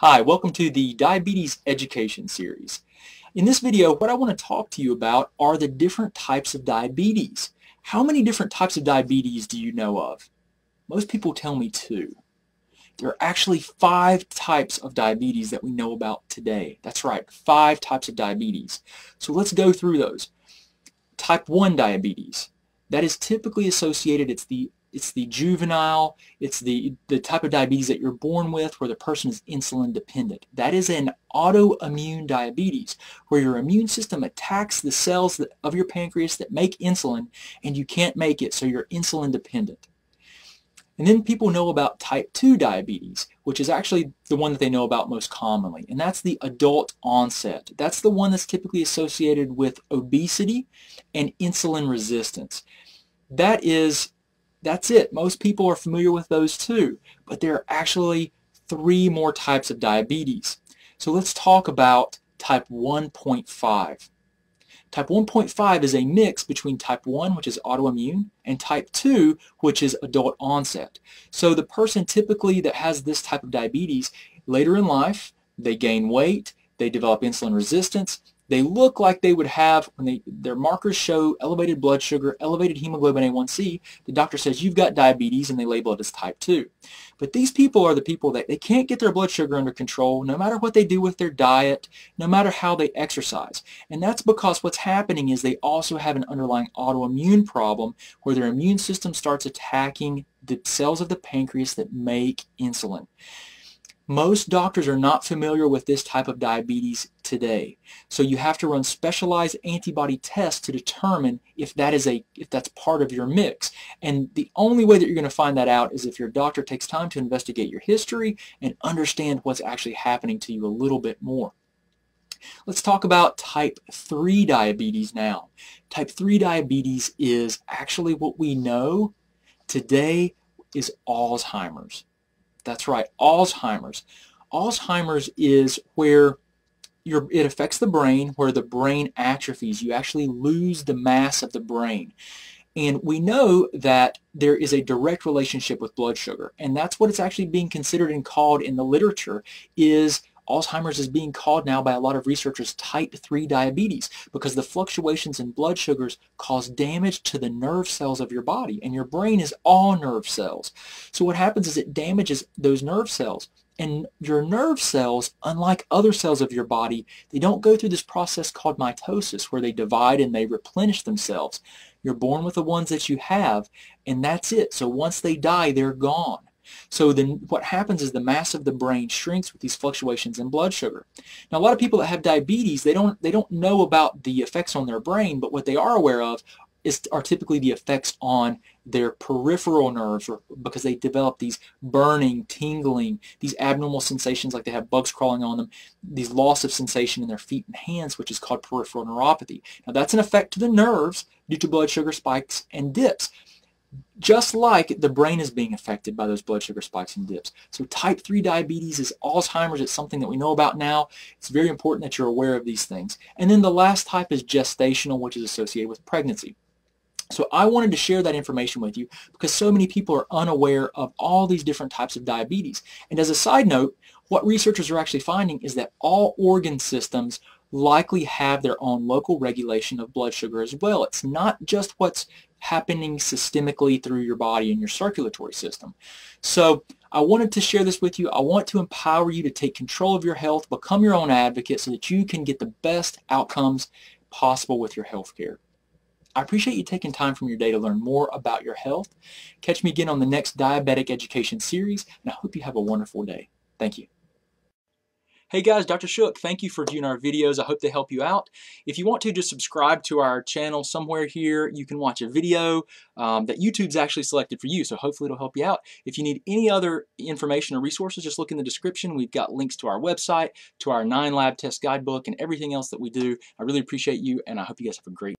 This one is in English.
Hi, welcome to the Diabetes Education Series. In this video, what I want to talk to you about are the different types of diabetes. How many different types of diabetes do you know of? Most people tell me 2. There are actually 5 types of diabetes that we know about today. That's right, 5 types of diabetes. So let's go through those. Type 1 diabetes. That is typically associated, it's the juvenile, it's the type of diabetes that you're born with where the person is insulin dependent. That is an autoimmune diabetes where your immune system attacks the cells of your pancreas that make insulin and you can't make it, so you're insulin dependent. And then people know about type 2 diabetes, which is actually the one that they know about most commonly, and that's the adult onset. That's the one that's typically associated with obesity and insulin resistance. That's it. Most people are familiar with those 2, but there are actually 3 more types of diabetes. So let's talk about type 1.5. Type 1.5 is a mix between type 1, which is autoimmune, and type 2, which is adult onset. So the person typically that has this type of diabetes, later in life, they gain weight, they develop insulin resistance, they look like they would have, when their markers show elevated blood sugar, elevated hemoglobin A1C, the doctor says you've got diabetes and they label it as type 2. But these people are the people that they can't get their blood sugar under control no matter what they do with their diet, no matter how they exercise. And that's because what's happening is they also have an underlying autoimmune problem where their immune system starts attacking the cells of the pancreas that make insulin. Most doctors are not familiar with this type of diabetes today. So you have to run specialized antibody tests to determine if that's part of your mix. And the only way that you're going to find that out is if your doctor takes time to investigate your history and understand what's actually happening to you a little bit more. Let's talk about type 3 diabetes now. Type 3 diabetes is actually what we know today is Alzheimer's. That's right, Alzheimer's. Alzheimer's is where it affects the brain, where the brain atrophies. You actually lose the mass of the brain. And we know that there is a direct relationship with blood sugar, and that's what it's actually being considered and called in the literature is Alzheimer's is being called now by a lot of researchers type 3 diabetes because the fluctuations in blood sugars cause damage to the nerve cells of your body, and your brain is all nerve cells. So what happens is it damages those nerve cells, and your nerve cells, unlike other cells of your body, they don't go through this process called mitosis where they divide and they replenish themselves. You're born with the ones that you have, and that's it. So once they die, they're gone. So then what happens is the mass of the brain shrinks with these fluctuations in blood sugar. Now a lot of people that have diabetes, they don't know about the effects on their brain, but what they are aware of are typically the effects on their peripheral nerves because they develop these burning, tingling, these abnormal sensations like they have bugs crawling on them, these loss of sensation in their feet and hands, which is called peripheral neuropathy. Now that's an effect to the nerves due to blood sugar spikes and dips. Just like the brain is being affected by those blood sugar spikes and dips. So type 3 diabetes is Alzheimer's. It's something that we know about now. It's very important that you're aware of these things. And then the last type is gestational, which is associated with pregnancy. So I wanted to share that information with you because so many people are unaware of all these different types of diabetes. And as a side note, what researchers are actually finding is that all organ systems likely have their own local regulation of blood sugar as well. It's not just what's happening systemically through your body and your circulatory system. So I wanted to share this with you. I want to empower you to take control of your health, become your own advocate so that you can get the best outcomes possible with your health care. I appreciate you taking time from your day to learn more about your health. Catch me again on the next Diabetic Education series, and I hope you have a wonderful day. Thank you. Hey guys, Dr. Shook, thank you for viewing our videos. I hope they help you out. If you want to, just subscribe to our channel somewhere here. You can watch a video that YouTube's actually selected for you, so hopefully it'll help you out. If you need any other information or resources, just look in the description. We've got links to our website, to our 9 lab test guidebook, and everything else that we do. I really appreciate you, and I hope you guys have a great